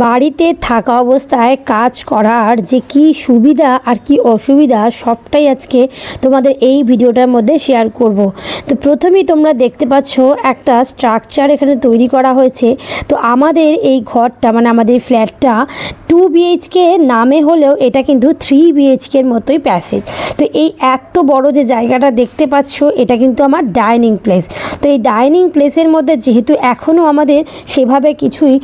বাড়িতে থাকা অবস্থায় কাজ করার যে কি সুবিধা আর কি অসুবিধা সবটাই আজকে তোমাদের এই ভিডিওটার মধ্যে শেয়ার করব। তো প্রথমেই তোমরা দেখতে পাচ্ছ একটা স্ট্রাকচার এখানে তৈরি করা হয়েছে। তো আমাদের এই ঘরটা মানে আমাদের ফ্ল্যাটটা 2 BHK নামে হলেও এটা কিন্তু 3 BHKর মতোই প্যাসেজ। তো এই এত বড় যে জায়গাটা দেখতে পাচ্ছ এটা কিন্তু আমার ডাইনিং প্লেস। তো এই ডাইনিং প্লেসের মধ্যে যেহেতু এখনও আমাদের সেভাবে কিছুই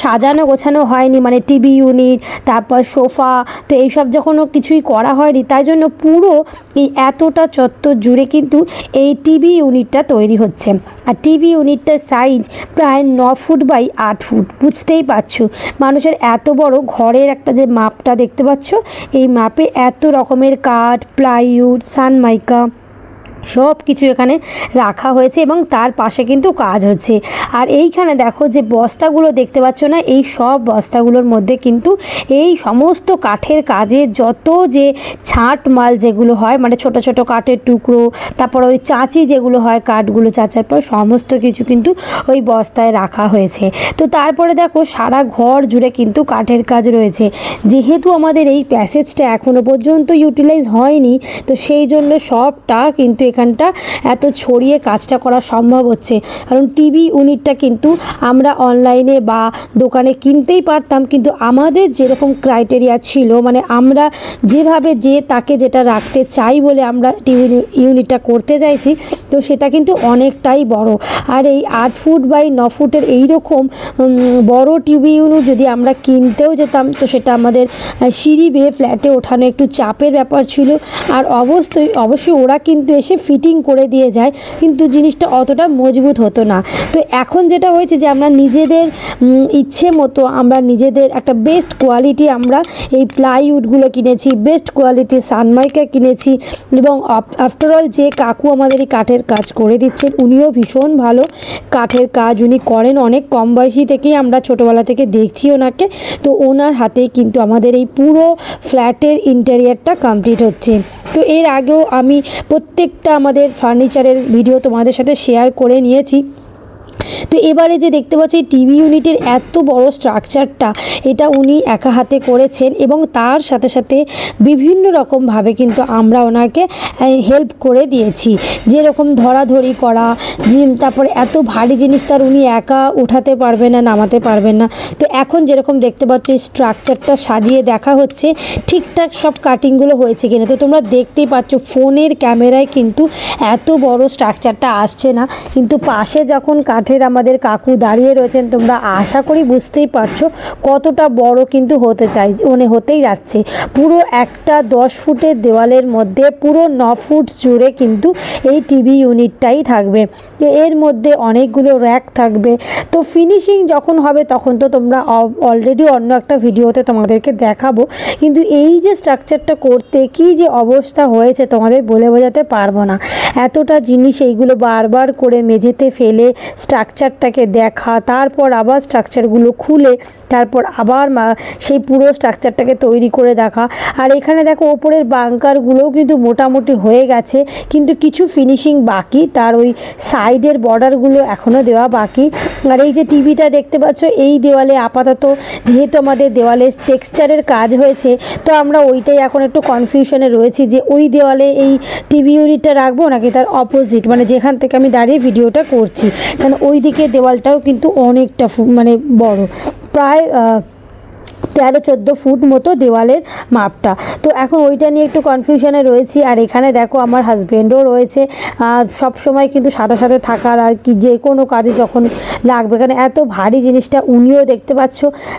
সাজানো গোছানো হয়নি, মানে টিভি ইউনিট, তারপর সোফা, তো এইসব যখনও কিছুই করা হয়নি, তাই জন্য পুরো এই এতটা চত্বর জুড়ে কিন্তু এই টিভি ইউনিটটা তৈরি হচ্ছে। আর টিভি ইউনিটটার সাইজ প্রায় 9 ফুট বাই 8 ফুট। বুঝতেই পারছো মানুষের এত বড় ঘরের একটা যে মাপটা দেখতে পাচ্ছ, এই মাপে এত রকমের কাঠ, প্লাইউড, সানমাইকা সব কিছু এখানে রাখা হয়েছে এবং তার পাশে কিন্তু কাজ হচ্ছে। আর এইখানে দেখো যে বস্তাগুলো দেখতে পাচ্ছ না, এই সব বস্তাগুলোর মধ্যে কিন্তু এই সমস্ত কাঠের কাজে যত যে ছাঁট মাল যেগুলো হয়, মানে ছোট ছোট কাঠের টুকরো, তারপর ওই চাঁচি যেগুলো হয় কাঠগুলো চাঁচার পর, সমস্ত কিছু কিন্তু ওই বস্তায় রাখা হয়েছে। তো তারপরে দেখো সারা ঘর জুড়ে কিন্তু কাঠের কাজ রয়েছে। যেহেতু আমাদের এই প্যাসেজটা এখনও পর্যন্ত ইউটিলাইজ হয়নি, তো সেই জন্য সবটা কিন্তু এখানটা এত ছড়িয়ে কাজটা করা সম্ভব হচ্ছে। কারণ টিভি ইউনিটটা কিন্তু আমরা অনলাইনে বা দোকানে কিনতেই পারতাম, কিন্তু আমাদের যেরকম ক্রাইটেরিয়া ছিল, মানে আমরা যেভাবে যে তাকে যেটা রাখতে চাই বলে আমরা টিভি ইউনিটটা করতে চাইছি, তো সেটা কিন্তু অনেকটাই বড়। আর এই 8 ফুট বাই 9 ফুটের এইরকম বড় টিভি ইউনিট যদি আমরা কিনতেও যেতাম, তো সেটা আমাদের সিঁড়ি বেয়ে ফ্ল্যাটে ওঠানো একটু চাপের ব্যাপার ছিল। আর অবশ্যই ওরা কিন্তু এসে ফিটিং করে দিয়ে যায়, কিন্তু জিনিসটা অতটা মজবুত হতো না। তো এখন যেটা হয়েছে যে আমরা নিজেদের ইচ্ছে মতো আমরা নিজেদের একটা বেস্ট কোয়ালিটি আমরা এই প্লাইউডগুলো কিনেছি, বেস্ট কোয়ালিটি সানমাইকা কিনেছি। এবং আফটারঅল যে কাকু আমাদের এই কাঠের কাজ করে দিচ্ছেন, উনিও ভীষণ ভালো কাঠের কাজ উনি করেন। অনেক কম বয়সী থেকেই আমরা ছোটোবেলা থেকে দেখছি ওনাকে। তো ওনার হাতেই কিন্তু আমাদের এই পুরো ফ্ল্যাটের ইন্টেরিয়ারটা কমপ্লিট হচ্ছে। তো এর আগেও আমি প্রত্যেকটা আমাদের ফার্নিচারের ভিডিও তোমাদের সাথে শেয়ার করে নিয়েছি। তো এবারে যে দেখতে পাচ্ছ এই টিভি ইউনিটের এত বড় স্ট্রাকচারটা, এটা উনি একা হাতে করেছেন এবং তার সাথে সাথে বিভিন্ন রকমভাবে কিন্তু আমরা ওনাকে হেল্প করে দিয়েছি। যেরকম ধরাধরি করা, তারপরে এত ভারী জিনিস তার উনি একা উঠাতে পারবেন না, নামাতে পারবেন না। তো এখন যেরকম দেখতে পাচ্ছ এই স্ট্রাকচারটা সাজিয়ে দেখা হচ্ছে ঠিকঠাক সব কাটিংগুলো হয়েছে কিনা। তো তোমরা দেখতেই পাচ্ছ ফোনের ক্যামেরায় কিন্তু এত বড় স্ট্রাকচারটা আসছে না, কিন্তু পাশে যখন আমাদের কাকু দাঁড়িয়ে রয়েছেন, তোমরা আশা করি বুঝতেই পারছো কতটা বড় কিন্তু হতেই যাচ্ছে। পুরো একটা 10 ফুটের দেওয়ালের মধ্যে পুরো 9 ফুট জুড়ে কিন্তু এই টিভি ইউনিটটাই থাকবে। এর মধ্যে অনেকগুলো র্যাক থাকবে। তো ফিনিশিং যখন হবে তখন তো তোমরা অলরেডি অন্য একটা ভিডিওতে তোমাদেরকে দেখাবো, কিন্তু এই যে স্ট্রাকচারটা করতে কি যে অবস্থা হয়েছে তোমাদের বলে বোঝাতে পারবো না। এতটা জিনিস এইগুলো বারবার করে মেঝেতে ফেলে স্ট্রাকচারটাকে দেখা, তারপর আবার স্ট্রাকচারগুলো খুলে তারপর আবার সেই পুরো স্ট্রাকচারটাকে তৈরি করে দেখা। আর এখানে দেখো ওপরের বাঙ্কারগুলোও কিন্তু মোটামুটি হয়ে গেছে, কিন্তু কিছু ফিনিশিং বাকি, তার ওই সাইডের বর্ডারগুলো এখনও দেওয়া বাকি। আর এই যে টিভিটা দেখতে পাচ্ছ, এই দেওয়ালে আপাতত যেহেতু আমাদের দেওয়ালে টেক্সচারের কাজ হয়েছে, তো আমরা ওইটাই এখন একটু কনফিউশনে রয়েছি যে ওই দেওয়ালে এই টিভি ইউনিটটা রাখবো নাকি তার অপোজিট, মানে যেখান থেকে আমি দাঁড়িয়ে ভিডিওটা করছি। কারণ ওই দিকে দেওয়ালটাও কিন্তু অনেকটা মানে বড়, প্রায় 13-14 ফুট মতো দেওয়ালের মাপটা। তো এখন ওইটা নিয়ে একটু কনফিউশনে রয়েছি। আর এখানে দেখো আমার হাজব্যান্ডও রয়েছে, সব সময় কিন্তু সাথে সাথে থাকার, আর কি যে কোনো কাজে যখন লাগবে, কারণ এত ভারী জিনিসটা উনিও দেখতে পাচ্ছ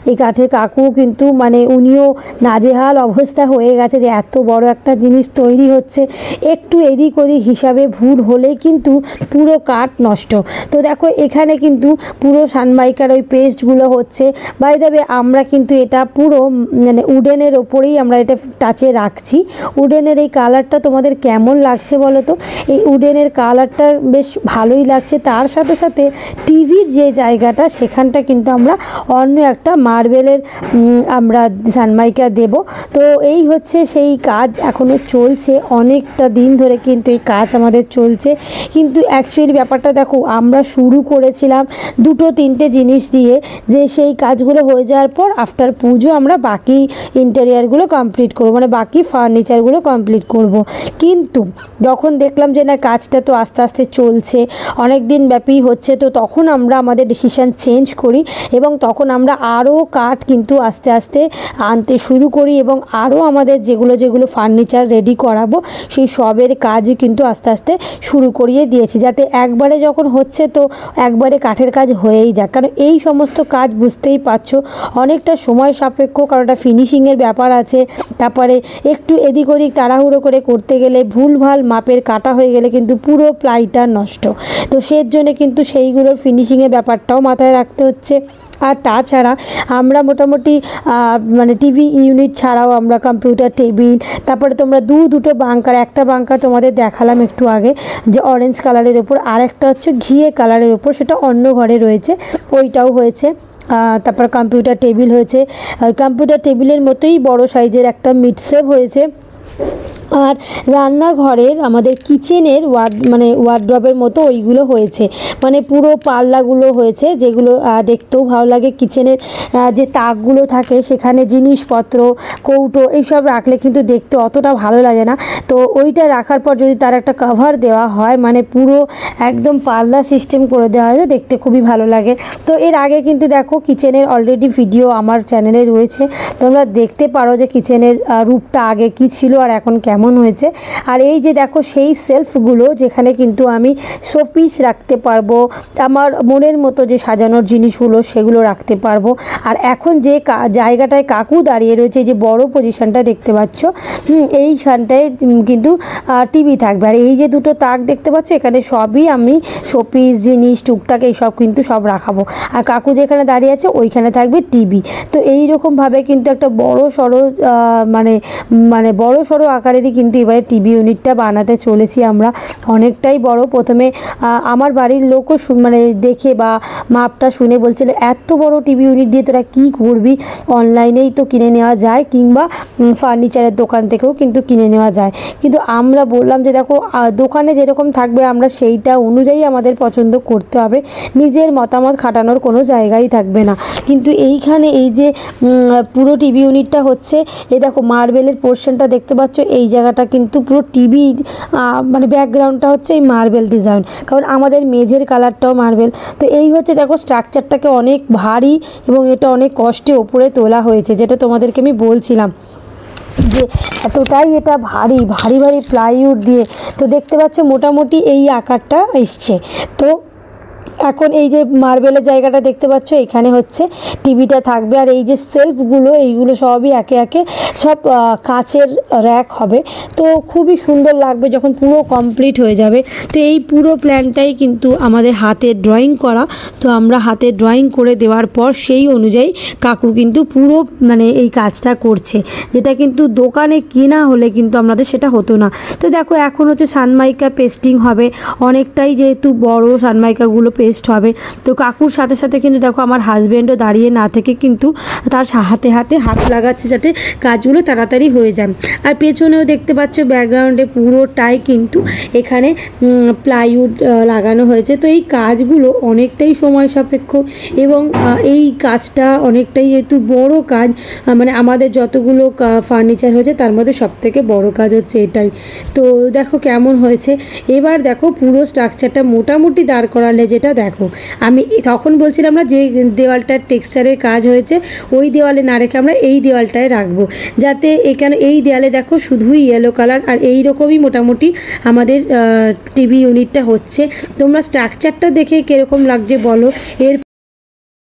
এই কাঠের কাকু কিন্তু মানে উনিও নাজেহাল অবস্থা হয়ে গেছে যে এত বড় একটা জিনিস তৈরি হচ্ছে, একটু এদিক ওদিক হিসাবে ভুল হলেই কিন্তু পুরো কাঠ নষ্ট। তো দেখো এখানে কিন্তু পুরো সানমাইকার ওই পেস্টগুলো হচ্ছে। বাই দ্য ওয়ে আমরা কিন্তু এটা পুরো মানে উডেনের ওপরেই আমরা এটা টাচে রাখছি। উডেনের এই কালারটা তোমাদের কেমন লাগছে বলো তো? এই উডেনের কালারটা বেশ ভালোই লাগছে। তার সাথে সাথে টিভির যে জায়গাটা সেখানটা কিন্তু আমরা অন্য একটা মার্বেলের আমরা সানমাইকা দেব। তো এই হচ্ছে সেই কাজ এখনও চলছে, অনেকটা দিন ধরে কিন্তু এই কাজ আমাদের চলছে। কিন্তু অ্যাকচুয়ালি ব্যাপারটা দেখো, আমরা শুরু করেছিলাম 2-3টে জিনিস দিয়ে, যে সেই কাজগুলো হয়ে যাওয়ার পর আফটার পুজো আমরা বাকি ইন্টেরিয়ারগুলো কমপ্লিট করব, মানে বাকি ফার্নিচারগুলো কমপ্লিট করব। কিন্তু যখন দেখলাম যে না, কাজটা তো আস্তে আস্তে চলছে, অনেক দিন ব্যাপী হচ্ছে, তো তখন আমরা আমাদের ডিসিশান চেঞ্জ করি এবং তখন আমরা আরও কাঠ কিন্তু আস্তে আস্তে আনতে শুরু করি এবং আরও আমাদের যেগুলো ফার্নিচার রেডি করাবো সেই সবের কাজই কিন্তু আস্তে আস্তে শুরু করিয়ে দিয়েছি, যাতে একবারে যখন হচ্ছে তো একবারে কাঠের কাজ হয়েই যাক। কারণ এই সমস্ত কাজ বুঝতেই পারছো অনেকটা সময় সাপেক্ষ, কারণ একটা ফিনিশিংয়ের ব্যাপার আছে। তারপরে একটু এদিক ওদিক তাড়াহুড়ো করে করতে গেলে ভুলভাল মাপের কাটা হয়ে গেলে কিন্তু পুরো প্লাইটা নষ্ট। তো সের জন্য কিন্তু সেইগুলোর ফিনিশিংয়ের ব্যাপারটাও মাথায় রাখতে হচ্ছে। আর তাছাড়া আমরা মোটামুটি মানে টিভি ইউনিট ছাড়াও আমরা কম্পিউটার টেবিল, তারপরে তোমরা দুটো বাঙ্কার, একটা বাঙ্কার তোমাদের দেখালাম একটু আগে যে অরেঞ্জ কালারের ওপর, আর একটা হচ্ছে ঘিয়ে কালারের ওপর, সেটা অন্য ঘরে রয়েছে, ওইটাও হয়েছে। তারপর কম্পিউটার টেবিল হয়েছে, কম্পিউটার টেবিলের মতোই বড় সাইজের একটা মিড সেভ হয়েছে। আর রান্নাঘরের আমাদের কিচেনের ওয়ার্ড্রবের মতো ওইগুলো হয়েছে, মানে পুরো পাল্লাগুলো হয়েছে, যেগুলো দেখতেও ভালো লাগে। কিচেনের যে তাকগুলো থাকে সেখানে জিনিসপত্র, কৌটো এইসব রাখলে কিন্তু দেখতে অতটা ভালো লাগে না। তো ওইটা রাখার পর যদি তার একটা কভার দেওয়া হয়, মানে পুরো একদম পাল্লা সিস্টেম করে দেওয়া হয়, দেখতে খুবই ভালো লাগে। তো এর আগে কিন্তু দেখো কিচেনের অলরেডি ভিডিও আমার চ্যানেলে রয়েছে, তোমরা দেখতে পারো যে কিচেনের রূপটা আগে কি ছিল আর এখন কেমন হয়েছে। আর এই যে দেখো সেই সেলফগুলো, যেখানে কিন্তু আমি শোপিস রাখতে পারবো, আমার মনের মতো যে সাজানোর জিনিসগুলো সেগুলো রাখতে পারবো। আর এখন যে জায়গাটায় কাকু দাঁড়িয়ে রয়েছে, যে বড় পজিশনটা দেখতে পাচ্ছ, এইখানটায় কিন্তু টিভি থাকবে। আর এই যে দুটো তাক দেখতে পাচ্ছ, এখানে সবই আমি শোপিস জিনিস টুকটাক এইসব কিন্তু সব রাখাবো। আর কাকু যেখানে দাঁড়িয়ে আছে ওইখানে থাকবে টিভি। তো এইরকমভাবে কিন্তু একটা বড় সড়ো মানে বড় সড়ো আকারেরই কিন্তু এবারে টিভি ইউনিটটা বানাতে চলেছি আমরা। অনেকটাই বড়। প্রথমে আমার বাড়ির লোকও মানে দেখে বা মাপটা শুনে বলছিল, এত বড় টিভি ইউনিট দিয়ে তোরা কী করবি, অনলাইনেই তো কিনে নেওয়া যায়, কিংবা ফার্নিচারের দোকান থেকেও কিন্তু কিনে নেওয়া যায়। কিন্তু আমরা বললাম যে দেখো, দোকানে যেরকম থাকবে আমরা সেইটা অনুযায়ী আমাদের পছন্দ করতে হবে, নিজের মতামত খাটানোর কোনো জায়গাই থাকবে না। কিন্তু এইখানে এই যে পুরো টিভি ইউনিটটা হচ্ছে, এই দেখো মার্বেলের পোর্শনটা দেখতে পাচ্ছ, এই জায়গাটা কিন্তু পুরো টিভির মানে ব্যাকগ্রাউন্ডটা হচ্ছে এই মার্বেল ডিজাইন, কারণ আমাদের মেঝের কালারটাও মার্বেল। তো এই হচ্ছে দেখো স্ট্রাকচারটাকে অনেক ভারী এবং এটা অনেক কষ্টে ওপরে তোলা হয়েছে, যেটা তোমাদেরকে আমি বলছিলাম যে এতটাই এটা ভারী প্লাইউড দিয়ে। তো দেখতে পাচ্ছ মোটামুটি এই আকারটা এসছে। তো এখন এই যে মার্বেলের জায়গাটা দেখতে পাচ্ছ, এখানে হচ্ছে টিভিটা থাকবে। আর এই যে সেলফগুলো, এইগুলো সবই একে একে সব কাচের র্যাক হবে। তো খুবই সুন্দর লাগবে যখন পুরো কমপ্লিট হয়ে যাবে। তো এই পুরো প্ল্যানটাই কিন্তু আমাদের হাতে ড্রয়িং করা। তো আমরা হাতে ড্রয়িং করে দেওয়ার পর সেই অনুযায়ী কাকু কিন্তু পুরো মানে এই কাজটা করছে, যেটা কিন্তু দোকানে কেনা হলে কিন্তু আমাদের সেটা হতো না। তো দেখো এখন হচ্ছে সানমাইকা পেস্টিং হবে, অনেকটাই যেহেতু বড় সানমাইকাগুলো পেস্ট হবে। তো কাকুর সাথে সাথে কিন্তু দেখো আমার হাজব্যান্ডও দাঁড়িয়ে না থেকে কিন্তু তার হাতে হাত লাগাচ্ছে, যাতে কাজগুলো তাড়াতাড়ি হয়ে যায়। আর পেছনেও দেখতে পাচ্ছ ব্যাকগ্রাউন্ডে পুরোটাই কিন্তু এখানে প্লাইউড লাগানো হয়েছে। তো এই কাজগুলো অনেকটাই সময় সাপেক্ষ এবং এই কাজটা অনেকটাই যেহেতু বড় কাজ, মানে আমাদের যতগুলো ফার্নিচার হয়েছে তার মধ্যে সবথেকে বড় কাজ হচ্ছে এটাই। তো দেখো কেমন হয়েছে। এবার দেখো পুরো স্ট্রাকচারটা মোটামুটি দাঁড় করালে, যেটা দেখো আমি তখন বলছিলাম না যে দেওয়ালটার টেক্সচারের কাজ হয়েছে, ওই দেওয়ালে না রেখে আমরা এই দেওয়ালটায় রাখবো, যাতে এখানে এই দেওয়ালে দেখো শুধুই ইয়েলো কালার। আর এই রকমই মোটামুটি আমাদের টিভি ইউনিটটা হচ্ছে। তোমরা স্ট্রাকচারটা দেখে কীরকম লাগছে বলো। এর